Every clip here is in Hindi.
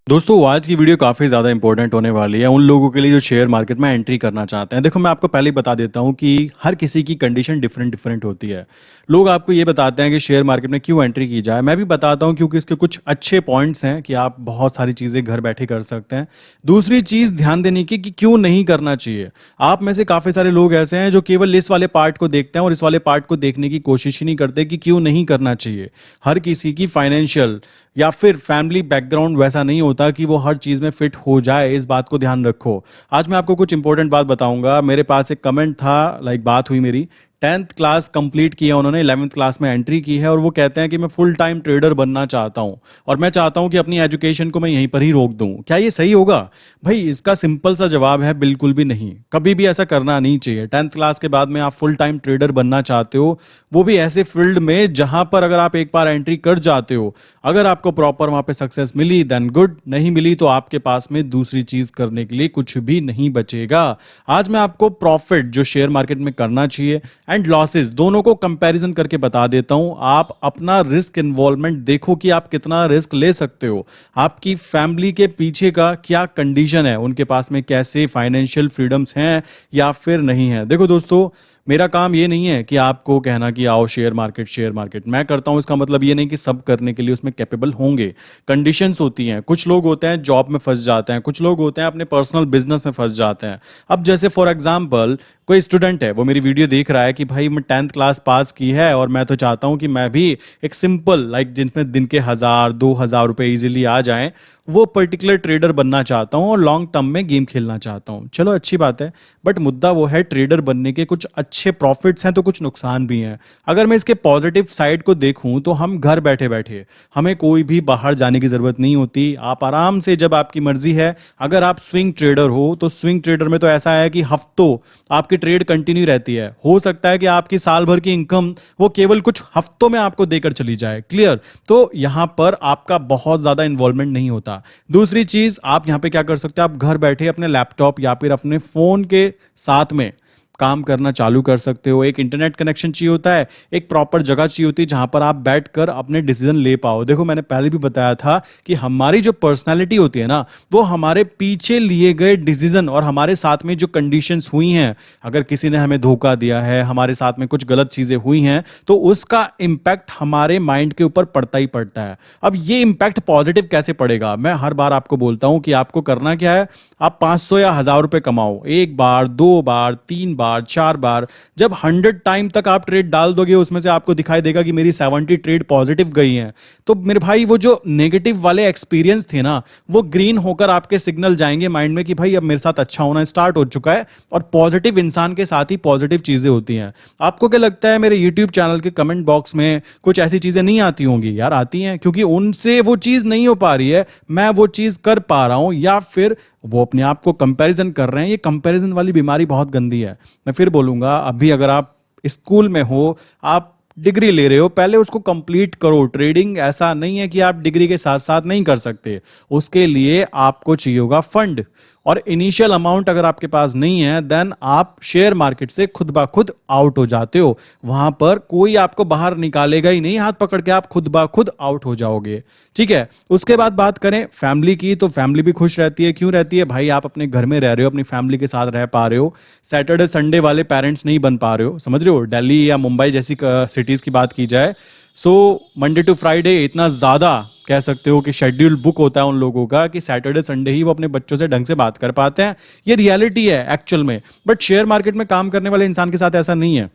दोस्तों आज की वीडियो काफ़ी ज़्यादा इंपॉर्टेंट होने वाली है उन लोगों के लिए जो शेयर मार्केट में एंट्री करना चाहते हैं। देखो मैं आपको पहले ही बता देता हूं कि हर किसी की कंडीशन डिफरेंट डिफरेंट होती है। लोग आपको ये बताते हैं कि शेयर मार्केट में क्यों एंट्री की जाए, मैं भी बताता हूं क्योंकि इसके कुछ अच्छे पॉइंट्स हैं कि आप बहुत सारी चीज़ें घर बैठे कर सकते हैं। दूसरी चीज़ ध्यान देने की कि क्यों नहीं करना चाहिए। आप में से काफ़ी सारे लोग ऐसे हैं जो केवल इस वाले पार्ट को देखते हैं और इस वाले पार्ट को देखने की कोशिश ही नहीं करते कि क्यों नहीं करना चाहिए। हर किसी की फाइनेंशियल या फिर फैमिली बैकग्राउंड वैसा नहीं होता कि वो हर चीज़ में फिट हो जाए, इस बात को ध्यान रखो। आज मैं आपको कुछ इंपॉर्टेंट बात बताऊंगा। मेरे पास एक कमेंट था, बात हुई मेरी। 10th क्लास कंप्लीट किया उन्होंने, 11th क्लास में एंट्री की है और वो कहते हैं कि मैं फुल टाइम ट्रेडर बनना चाहता हूं और मैं चाहता हूं कि अपनी एजुकेशन को मैं यहीं पर ही रोक दूं। क्या ये सही होगा? भाई इसका सिंपल सा जवाब है बिल्कुल भी नहीं। कभी भी ऐसा करना नहीं चाहिए। 10th क्लास के बाद में आप फुल टाइम ट्रेडर बनना चाहते हो, वो भी ऐसे फील्ड में जहां पर अगर आप एक बार एंट्री कर जाते हो, अगर आपको प्रॉपर वहां पे सक्सेस मिली देन गुड, नहीं मिली तो आपके पास में दूसरी चीज करने के लिए कुछ भी नहीं बचेगा। आज मैं आपको प्रॉफिट जो शेयर मार्केट में करना चाहिए एंड लॉसेस दोनों को कंपैरिजन करके बता देता हूं। आप अपना रिस्क इन्वॉल्वमेंट देखो कि आप कितना रिस्क ले सकते हो। आपकी फैमिली के पीछे का क्या कंडीशन है, उनके पास में कैसे फाइनेंशियल फ्रीडम्स हैं या फिर नहीं है। देखो दोस्तों, मेरा काम ये नहीं है कि आपको कहना कि आओ शेयर मार्केट मैं करता हूं। इसका मतलब ये नहीं कि सब करने के लिए उसमें कैपेबल होंगे। कंडीशंस होती हैं। कुछ लोग होते हैं जॉब में फंस जाते हैं, कुछ लोग होते हैं अपने पर्सनल बिजनेस में फंस जाते हैं। अब जैसे फॉर एग्जांपल कोई स्टूडेंट है, वो मेरी वीडियो देख रहा है कि भाई मैं 10th क्लास पास की है और मैं तो चाहता हूं कि मैं भी एक सिंपल जिनमें दिन के 1000-2000 रुपए इजीली आ जाएं, वो पर्टिकुलर ट्रेडर बनना चाहता हूं और लॉन्ग टर्म में गेम खेलना चाहता हूं। चलो अच्छी बात है, बट मुद्दा वो है ट्रेडर बनने के कुछ अच्छे प्रॉफिट्स हैं तो कुछ नुकसान भी हैं। अगर मैं इसके पॉजिटिव साइड को देखूं तो हम घर बैठे बैठे, हमें कोई भी बाहर जाने की जरूरत नहीं होती। आप आराम से, जब आपकी मर्जी है, अगर आप स्विंग ट्रेडर हो तो स्विंग ट्रेडर में तो ऐसा है कि हफ्तों आपकी ट्रेड कंटिन्यू रहती है। हो सकता है कि आपकी साल भर की इनकम वो केवल कुछ हफ्तों में आपको देकर चली जाए। क्लियर? तो यहां पर आपका बहुत ज्यादा इन्वॉल्वमेंट नहीं होता। दूसरी चीज, आप यहां पे क्या कर सकते हैं, आप घर बैठे अपने लैपटॉप या फिर अपने फोन के साथ में काम करना चालू कर सकते हो। एक इंटरनेट कनेक्शन चाहिए होता है, एक प्रॉपर जगह चाहिए होती है जहां पर आप बैठकर अपने डिसीजन ले पाओ। देखो मैंने पहले भी बताया था कि हमारी जो पर्सनालिटी होती है ना, वो हमारे पीछे लिए गए डिसीजन और हमारे साथ में जो कंडीशंस हुई हैं, अगर किसी ने हमें धोखा दिया है, हमारे साथ में कुछ गलत चीजें हुई हैं, तो उसका इंपैक्ट हमारे माइंड के ऊपर पड़ता ही पड़ता है। अब ये इंपैक्ट पॉजिटिव कैसे पड़ेगा, मैं हर बार आपको बोलता हूं कि आपको करना क्या है, आप 500 या 1000 रुपए कमाओ। एक बार, दो बार, तीन बार, चार बार, जब 100 टाइम तक आप ट्रेड डाल दोगे, उसमें से आपको दिखाई देगा कि मेरी 70 ट्रेड पॉजिटिव गई हैं, तो मेरे भाई वो जो नेगेटिव वाले एक्सपीरियंस थे ना, वो ग्रीन होकर आपके सिग्नल जाएंगे माइंड में कि भाई अब मेरे साथ अच्छा होना स्टार्ट हो चुका है। और पॉजिटिव इंसान के साथ ही पॉजिटिव चीजें होती हैं। आपको क्या लगता है मेरे यूट्यूब चैनल के कमेंट बॉक्स में कुछ ऐसी चीजें नहीं आती होंगी? यार आती हैं, क्योंकि उनसे वो चीज नहीं हो पा रही है, मैं वो चीज कर पा रहा हूं, या फिर वो अपने आप को कंपैरिजन कर रहे हैं। ये कंपैरिजन वाली बीमारी बहुत गंदी है। मैं फिर बोलूंगा, अभी अगर आप स्कूल में हो, आप डिग्री ले रहे हो, पहले उसको कंप्लीट करो। ट्रेडिंग ऐसा नहीं है कि आप डिग्री के साथ साथ नहीं कर सकते। उसके लिए आपको चाहिए होगा फंड, और इनिशियल अमाउंट अगर आपके पास नहीं है, देन आप शेयर मार्केट से खुद ब खुद आउट हो जाते हो। वहां पर कोई आपको बाहर निकालेगा ही नहीं हाथ पकड़ के, आप खुद ब खुद आउट हो जाओगे। ठीक है? उसके बाद बात करें फैमिली की, तो फैमिली भी खुश रहती है। क्यों रहती है भाई? आप अपने घर में रह रहे हो, अपनी फैमिली के साथ रह पा रहे हो। सैटरडे संडे वाले पेरेंट्स नहीं बन पा रहे हो, समझ रहे हो? दिल्ली या मुंबई जैसी सिटीज की बात की जाए, सो मंडे टू फ्राइडे इतना ज्यादा कह सकते हो कि शेड्यूल बुक होता है उन लोगों का कि सैटरडे संडे ही वो अपने बच्चों से ढंग से बात कर पाते हैं। ये रियलिटी है एक्चुअल में। बट शेयर मार्केट में काम करने वाले इंसान के साथ ऐसा नहीं है।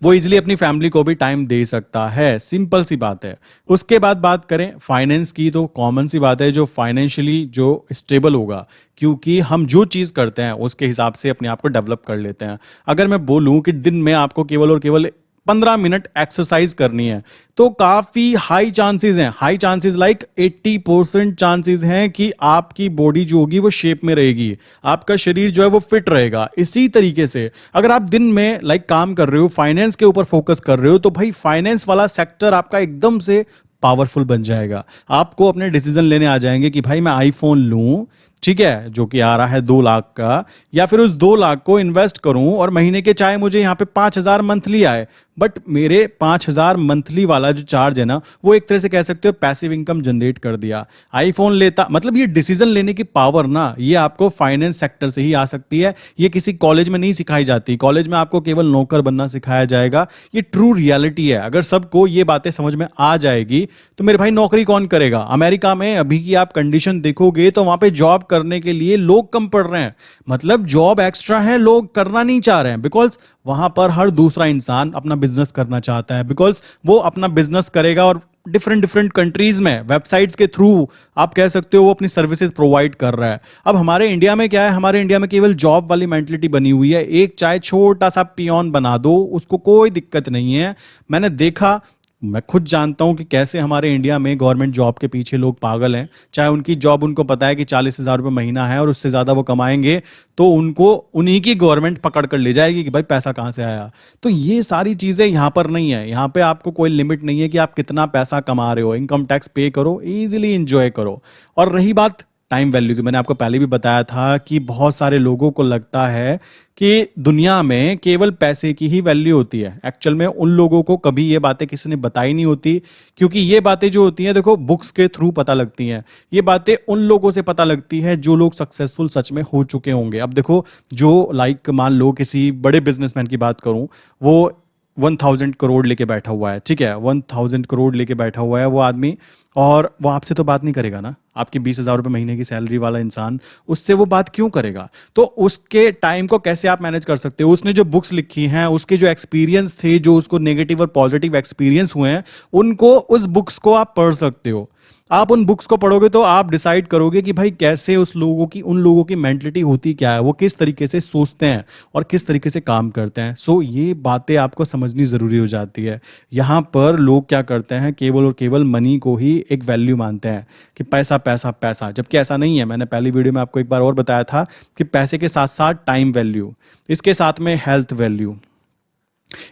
वो इजीली अपनी फैमिली को भी टाइम दे सकता है। सिंपल सी बात है। उसके बाद बात करें फाइनेंस की, तो कॉमन सी बात है, जो फाइनेंशियली जो स्टेबल होगा, क्योंकि हम जो चीज करते हैं उसके हिसाब से अपने आप को डेवलप कर लेते हैं। अगर मैं बोलूं कि दिन में आपको केवल और केवल 15 मिनट एक्सरसाइज करनी है, तो काफी हाई चांसेस हैं, हाई चांसेस 80% चांसेस हैं कि आपकी बॉडी जो होगी वो शेप में रहेगी, आपका शरीर जो है वो फिट रहेगा। इसी तरीके से अगर आप दिन में काम कर रहे हो, फाइनेंस के ऊपर फोकस कर रहे हो, तो भाई फाइनेंस वाला सेक्टर आपका एकदम से पावरफुल बन जाएगा। आपको अपने डिसीजन लेने आ जाएंगे कि भाई मैं आईफोन लूं, ठीक है, जो कि आ रहा है 2 लाख का, या फिर उस 2 लाख को इन्वेस्ट करूं और महीने के चाहे मुझे यहां पे 5000 मंथली आए, बट मेरे 5,000 मंथली वाला जो चार्ज है ना, वो एक तरह से कह सकते हो पैसिव इनकम जनरेट कर दिया। आईफोन लेता, मतलब ये डिसीजन लेने की पावर ना, ये आपको फाइनेंस सेक्टर से ही आ सकती है। ये किसी कॉलेज में नहीं सिखाई जाती। कॉलेज में आपको केवल नौकर बनना सिखाया जाएगा। ये ट्रू रियलिटी है। अगर सबको ये बातें समझ में आ जाएगी तो मेरे भाई नौकरी कौन करेगा? अमेरिका में अभी की आप कंडीशन देखोगे तो वहां पे जॉब करने के लिए लोग कम पड़ रहे हैं। मतलब जॉब एक्स्ट्रा है, लोग करना नहीं चाह रहे हैं, बिकॉज वहां पर हर दूसरा इंसान अपना बिजनेस करना चाहता है। बिकॉज वो अपना बिजनेस करेगा और डिफरेंट डिफरेंट कंट्रीज में वेबसाइट्स के थ्रू आप कह सकते हो वो अपनी सर्विसेज प्रोवाइड कर रहा है। अब हमारे इंडिया में क्या है? हमारे इंडिया में केवल जॉब वाली मेंटलिटी बनी हुई है। एक चाहे छोटा सा पियोन बना दो, उसको कोई दिक्कत नहीं है। मैंने देखा, मैं खुद जानता हूं कि कैसे हमारे इंडिया में गवर्नमेंट जॉब के पीछे लोग पागल हैं। चाहे उनकी जॉब, उनको पता है कि 40,000 रुपये महीना है और उससे ज़्यादा वो कमाएंगे तो उनको उन्हीं की गवर्नमेंट पकड़ कर ले जाएगी कि भाई पैसा कहाँ से आया। तो ये सारी चीज़ें यहाँ पर नहीं है। यहाँ पे आपको कोई लिमिट नहीं है कि आप कितना पैसा कमा रहे हो। इनकम टैक्स पे करो, ईजिली इंजॉय करो। और रही बात टाइम वैल्यू की, मैंने आपको पहले भी बताया था कि बहुत सारे लोगों को लगता है कि दुनिया में केवल पैसे की ही वैल्यू होती है। एक्चुअल में उन लोगों को कभी ये बातें किसी ने बताई नहीं होती, क्योंकि ये बातें जो होती हैं देखो बुक्स के थ्रू पता लगती हैं। ये बातें उन लोगों से पता लगती है जो लोग सक्सेसफुल सच में हो चुके होंगे। अब देखो, जो लाइक मान लो किसी बड़े बिजनेसमैन की बात करूं, वो 1,000 करोड़ लेके बैठा हुआ है, ठीक है, 1,000 करोड़ लेके बैठा हुआ है वो आदमी, और वो आपसे तो बात नहीं करेगा ना। आपकी 20,000 रुपये महीने की सैलरी वाला इंसान, उससे वो बात क्यों करेगा? तो उसके टाइम को कैसे आप मैनेज कर सकते हो? उसने जो बुक्स लिखी हैं, उसके जो एक्सपीरियंस थे, जो उसको नेगेटिव और पॉजिटिव एक्सपीरियंस हुए हैं, उनको, उस बुक्स को आप पढ़ सकते हो। आप उन बुक्स को पढ़ोगे तो आप डिसाइड करोगे कि भाई कैसे उस लोगों की, उन लोगों की मेंटलिटी होती क्या है, वो किस तरीके से सोचते हैं और किस तरीके से काम करते हैं। सो ये बातें आपको समझनी ज़रूरी हो जाती है। यहाँ पर लोग क्या करते हैं, केवल और केवल मनी को ही एक वैल्यू मानते हैं कि पैसा पैसा पैसा, जबकि ऐसा नहीं है। मैंने पहली वीडियो में आपको एक बार और बताया था कि पैसे के साथ साथ टाइम वैल्यू, इसके साथ में हेल्थ वैल्यू,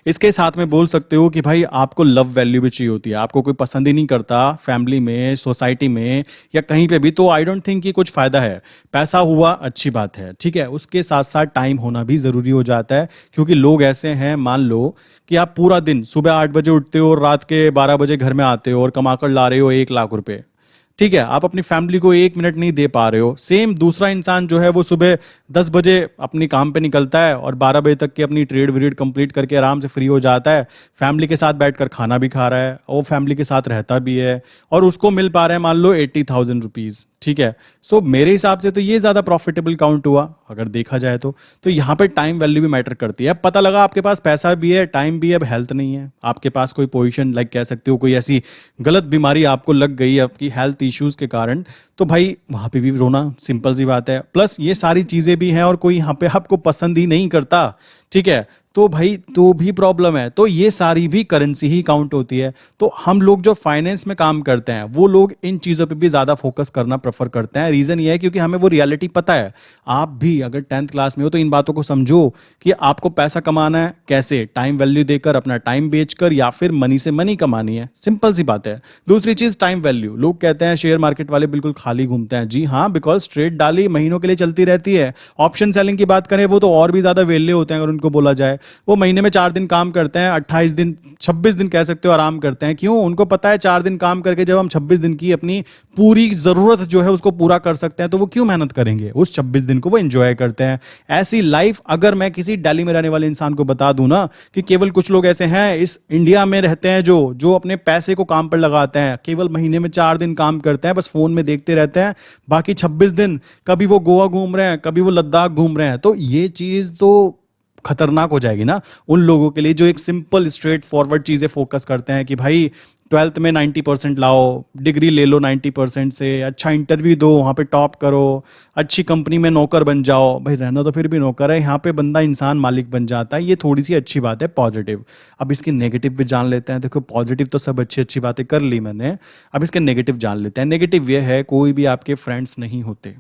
इसके साथ में बोल सकते हो कि भाई आपको लव वैल्यू भी चाहिए होती है। आपको कोई पसंद ही नहीं करता फैमिली में, सोसाइटी में या कहीं पे भी, तो आई डोंट थिंक कि कुछ फायदा है। पैसा हुआ अच्छी बात है, ठीक है, उसके साथ साथ टाइम होना भी जरूरी हो जाता है। क्योंकि लोग ऐसे हैं, मान लो कि आप पूरा दिन सुबह 8 बजे उठते हो और रात के 12 बजे घर में आते हो और कमा कर ला रहे हो 1 लाख रुपए, ठीक है, आप अपनी फैमिली को 1 मिनट नहीं दे पा रहे हो। सेम दूसरा इंसान जो है वो सुबह 10 बजे अपनी काम पे निकलता है और 12 बजे तक की अपनी ट्रेड व्रेड कंप्लीट करके आराम से फ्री हो जाता है, फैमिली के साथ बैठकर खाना भी खा रहा है और फैमिली के साथ रहता भी है, और उसको मिल पा रहा है मान लो 80,000 रुपीज, ठीक है। सो मेरे हिसाब से तो ये ज्यादा प्रॉफिटेबल काउंट हुआ अगर देखा जाए तो यहाँ पे टाइम वैल्यू भी मैटर करती है। अब पता लगा आपके पास पैसा भी है, टाइम भी है, अब हेल्थ नहीं है, आपके पास कोई पोजीशन, लाइक कह सकते हो कोई ऐसी गलत बीमारी आपको लग गई आपकी हेल्थ इश्यूज के कारण, तो भाई वहां पे भी रोना सिंपल सी बात है। प्लस ये सारी चीजें भी हैं और कोई यहाँ पे आपको पसंद ही नहीं करता, ठीक है, तो भाई तो भी प्रॉब्लम है। तो ये सारी भी करेंसी ही काउंट होती है। तो हम लोग जो फाइनेंस में काम करते हैं वो लोग इन चीज़ों पे भी ज़्यादा फोकस करना प्रेफर करते हैं। रीज़न ये है क्योंकि हमें वो रियलिटी पता है। आप भी अगर 10th क्लास में हो तो इन बातों को समझो कि आपको पैसा कमाना है कैसे, टाइम वैल्यू देकर, अपना टाइम बेचकर, या फिर मनी से मनी कमानी है। सिंपल सी बात है। दूसरी चीज़ टाइम वैल्यू। लोग कहते हैं शेयर मार्केट वाले बिल्कुल खाली घूमते हैं। जी हाँ, बिकॉज ट्रेड डाली महीनों के लिए चलती रहती है। ऑप्शन सेलिंग की बात करें वो तो और भी ज़्यादा वेले होते हैं अगर उनको बोला जाए। वो महीने में 4 दिन काम करते हैं, 28 दिन, 26 दिन कह सकते हो आराम करते हैं। क्यों? उनको पता है 4 दिन काम करके जब हम 26 दिन की अपनी पूरी जरूरत जो है उसको पूरा कर सकते हैं, तो वो क्यों मेहनत करेंगे? उस 26 दिन को वो एंजॉय करते हैं। ऐसी लाइफ अगर मैं किसी दिल्ली में रहने वाले इंसान को बता दूं ना कि केवल कुछ लोग ऐसे हैं इस इंडिया में रहते हैं जो जो अपने पैसे को काम पर लगाते हैं, केवल महीने में 4 दिन काम करते हैं, बस फोन में देखते रहते हैं, बाकी 26 दिन कभी वो गोवा घूम रहे हैं, कभी वो लद्दाख घूम रहे हैं, तो ये चीज तो खतरनाक हो जाएगी ना उन लोगों के लिए जो एक सिंपल स्ट्रेट फॉरवर्ड चीजें फोकस करते हैं कि भाई 12th में 90% लाओ, डिग्री ले लो 90% से, अच्छा इंटरव्यू दो, वहाँ पे टॉप करो, अच्छी कंपनी में नौकर बन जाओ। भाई रहना तो फिर भी नौकर है, यहाँ पे बंदा इंसान मालिक बन जाता है। ये थोड़ी सी अच्छी बात है पॉजिटिव। अब इसके नेगेटिव भी जान लेते हैं। देखो पॉजिटिव तो सब अच्छी अच्छी बातें कर ली मैंने, अब इसके नेगेटिव जान लेते हैं। नेगेटिव ये है कोई भी आपके फ्रेंड्स नहीं होते,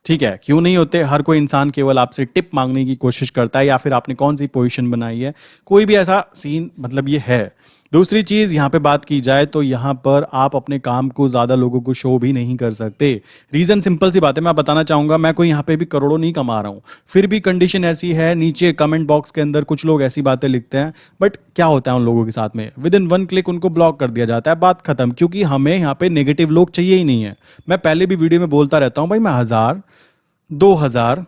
ठीक है। क्यों नहीं होते? हर कोई इंसान केवल आपसे टिप मांगने की कोशिश करता है या फिर आपने कौन सी पोजीशन बनाई है, कोई भी ऐसा सीन मतलब ये है। दूसरी चीज़ यहाँ पे बात की जाए तो यहाँ पर आप अपने काम को ज़्यादा लोगों को शो भी नहीं कर सकते। रीज़न सिंपल सी बात है, मैं बताना चाहूँगा, मैं कोई यहाँ पे भी करोड़ों नहीं कमा रहा हूँ, फिर भी कंडीशन ऐसी है, नीचे कमेंट बॉक्स के अंदर कुछ लोग ऐसी बातें लिखते हैं, बट क्या होता है उन लोगों के साथ में, विद इन वन क्लिक उनको ब्लॉक कर दिया जाता है, बात खत्म, क्योंकि हमें यहाँ पे नेगेटिव लोग चाहिए ही नहीं है। मैं पहले भी वीडियो में बोलता रहता हूँ भाई, मैं 1000, 2000,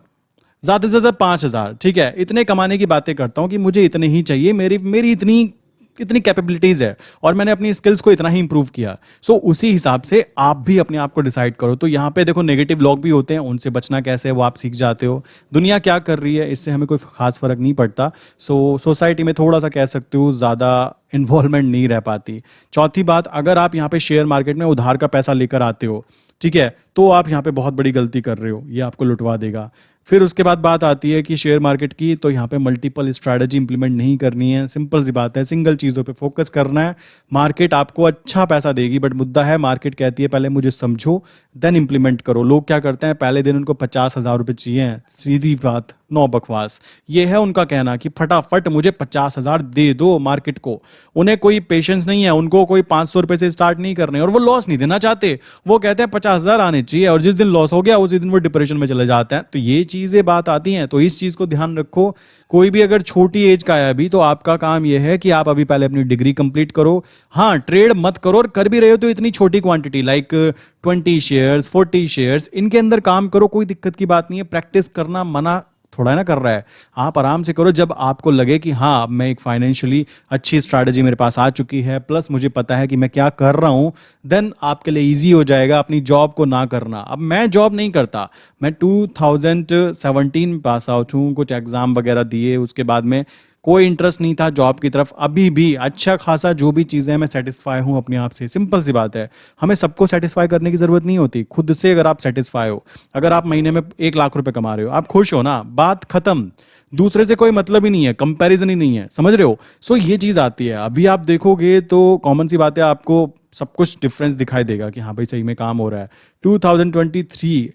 ज़्यादा से ज़्यादा 5000, ठीक है, इतने कमाने की बातें करता हूँ कि मुझे इतने ही चाहिए, मेरी मेरी इतनी इतनी कैपेबिलिटीज़ है और मैंने अपनी स्किल्स को इतना ही इंप्रूव किया। सो उसी हिसाब से आप भी अपने आप को डिसाइड करो। तो यहाँ पे देखो नेगेटिव लोग भी होते हैं, उनसे बचना कैसे है वो आप सीख जाते हो। दुनिया क्या कर रही है इससे हमें कोई खास फर्क नहीं पड़ता। सो सोसाइटी में थोड़ा सा कह सकते हो ज़्यादा इन्वॉल्वमेंट नहीं रह पाती। चौथी बात, अगर आप यहाँ पे शेयर मार्केट में उधार का पैसा लेकर आते हो, ठीक है, तो आप यहाँ पे बहुत बड़ी गलती कर रहे हो, ये आपको लुटवा देगा। फिर उसके बाद बात आती है कि शेयर मार्केट की, तो यहाँ पे मल्टीपल स्ट्रैटेजी इंप्लीमेंट नहीं करनी है, सिंपल सी बात है, सिंगल चीज़ों पे फोकस करना है। मार्केट आपको अच्छा पैसा देगी, बट मुद्दा है मार्केट कहती है पहले मुझे समझो देन इंप्लीमेंट करो। लोग क्या करते हैं, पहले दिन उनको 50,000 रुपये चाहिए, सीधी बात, नो बकवास, ये है उनका कहना कि फटाफट मुझे 50,000 दे दो मार्केट को। उन्हें कोई पेशेंस नहीं है, उनको कोई 500 रुपये से स्टार्ट नहीं करने, और वो लॉस नहीं देना चाहते। वो कहते हैं 50,000 आने चाहिए, और जिस दिन लॉस हो गया उसी दिन वो डिप्रेशन में चले जाते हैं। तो ये चीज़ें बात आती हैं, तो इस चीज़ को ध्यान रखो। कोई भी अगर छोटी एज का है अभी, तो आपका काम यह है कि आप अभी पहले अपनी डिग्री कंप्लीट करो। हाँ, ट्रेड मत करो, और कर भी रहे हो तो इतनी छोटी क्वांटिटी लाइक 20 शेयर्स, 40 शेयर्स, इनके अंदर काम करो, कोई दिक्कत की बात नहीं है। प्रैक्टिस करना मना थोड़ा है ना कर रहा है, आप आराम से करो। जब आपको लगे कि हाँ, अब मैं एक फाइनेंशियली अच्छी स्ट्रैटेजी मेरे पास आ चुकी है, प्लस मुझे पता है कि मैं क्या कर रहा हूँ, देन आपके लिए इजी हो जाएगा अपनी जॉब को ना करना। अब मैं जॉब नहीं करता, मैं 2017 पास आउट हूँ, कुछ एग्जाम वगैरह दिए, उसके बाद में कोई इंटरेस्ट नहीं था जॉब की तरफ। अभी भी अच्छा खासा जो भी चीज़ें हैं मैं सेटिस्फाई हूँ अपने आप से। सिंपल सी बात है, हमें सबको सेटिस्फाई करने की ज़रूरत नहीं होती। खुद से अगर आप सेटिस्फाई हो, अगर आप महीने में 1 लाख रुपए कमा रहे हो, आप खुश हो ना, बात खत्म। दूसरे से कोई मतलब ही नहीं है, कंपैरिजन ही नहीं है, समझ रहे हो। सो ये चीज़ आती है। अभी आप देखोगे तो कॉमन सी बात है, आपको सब कुछ डिफरेंस दिखाई देगा कि हाँ भाई सही में काम हो रहा है। 2022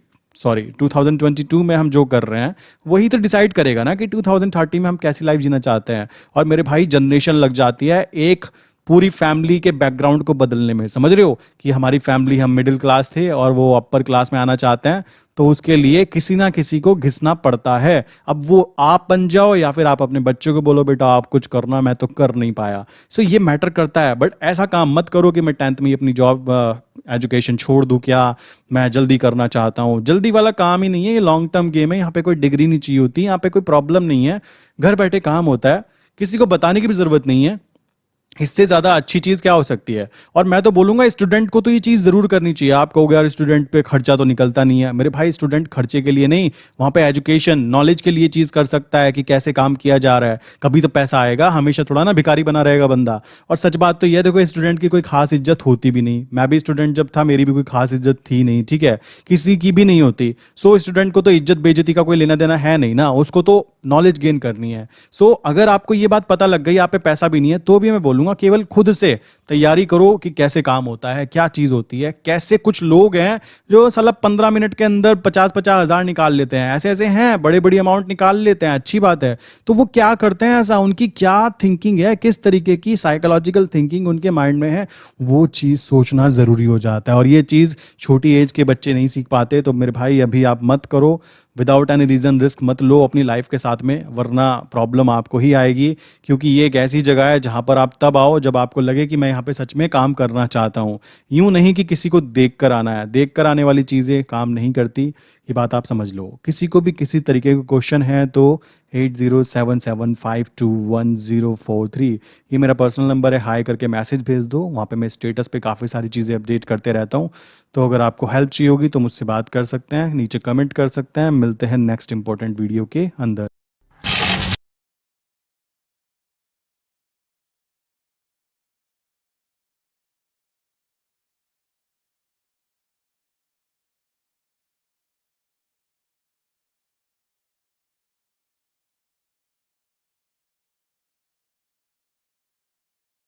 में हम जो कर रहे हैं वही तो डिसाइड करेगा ना कि 2030 में हम कैसी लाइफ जीना चाहते हैं। और मेरे भाई, जनरेशन लग जाती है एक पूरी फैमिली के बैकग्राउंड को बदलने में, समझ रहे हो कि हमारी फैमिली, हम मिडिल क्लास थे और वो अपर क्लास में आना चाहते हैं, तो उसके लिए किसी ना किसी को घिसना पड़ता है। अब वो आप बन जाओ या फिर आप अपने बच्चों को बोलो बेटा आप कुछ करना, मैं तो कर नहीं पाया। सो ये मैटर करता है। बट ऐसा काम मत करो कि मैं 10th में ही अपनी जॉब एजुकेशन छोड़ दूं, क्या मैं जल्दी करना चाहता हूँ। जल्दी वाला काम ही नहीं है, ये लॉन्ग टर्म गेम है। यहाँ पे कोई डिग्री नहीं चाहिए होती, यहाँ पे कोई प्रॉब्लम नहीं है, घर बैठे काम होता है, किसी को बताने की भी जरूरत नहीं है। इससे ज़्यादा अच्छी चीज़ क्या हो सकती है। और मैं तो बोलूँगा स्टूडेंट को तो ये चीज़ ज़रूर करनी चाहिए। आप कहोगे यार स्टूडेंट पे खर्चा तो निकलता नहीं है, मेरे भाई स्टूडेंट खर्चे के लिए नहीं, वहाँ पे एजुकेशन नॉलेज के लिए चीज़ कर सकता है कि कैसे काम किया जा रहा है। कभी तो पैसा आएगा, हमेशा थोड़ा ना भिखारी बना रहेगा बंदा। और सच बात तो यह देखो, स्टूडेंट की कोई खास इज्जत होती भी नहीं। मैं भी स्टूडेंट जब था, मेरी भी कोई खास इज्जत थी नहीं, ठीक है, किसी की भी नहीं होती। सो स्टूडेंट को तो इज्जत बेइज्जती का कोई लेना देना है नहीं ना, उसको तो नॉलेज गेन करनी है। सो अगर आपको ये बात पता लग गई, आप पे पैसा भी नहीं है, तो भी मैं बोलूंगा केवल खुद से तैयारी करो कि कैसे काम होता है, क्या चीज होती है, कैसे कुछ लोग हैं जो साला 15 मिनट के अंदर 50-50 हजार निकाल लेते हैं। ऐसे ऐसे हैं, बड़े बड़ी अमाउंट निकाल लेते हैं, अच्छी बात है। तो वो क्या करते हैं, ऐसा उनकी क्या थिंकिंग है, किस तरीके की साइकोलॉजिकल थिंकिंग उनके माइंड में है, वो चीज सोचना जरूरी हो जाता है। और ये चीज छोटी एज के बच्चे नहीं सीख पाते। तो मेरे भाई अभी आप मत करो, विदाउट एनी रीज़न रिस्क मत लो अपनी लाइफ के साथ में, वरना प्रॉब्लम आपको ही आएगी। क्योंकि ये एक ऐसी जगह है जहाँ पर आप तब आओ जब आपको लगे कि मैं यहाँ पे सच में काम करना चाहता हूँ। यूँ नहीं कि किसी को देख कर आना है, देख कर आने वाली चीज़ें काम नहीं करती, ये बात आप समझ लो। किसी को भी किसी तरीके का क्वेश्चन है तो 8077521043 ये मेरा पर्सनल नंबर है, हाई करके मैसेज भेज दो। वहाँ पे मैं स्टेटस पे काफ़ी सारी चीज़ें अपडेट करते रहता हूँ। तो अगर आपको हेल्प चाहिए होगी तो मुझसे बात कर सकते हैं, नीचे कमेंट कर सकते हैं। मिलते हैं नेक्स्ट इंपॉर्टेंट वीडियो के अंदर।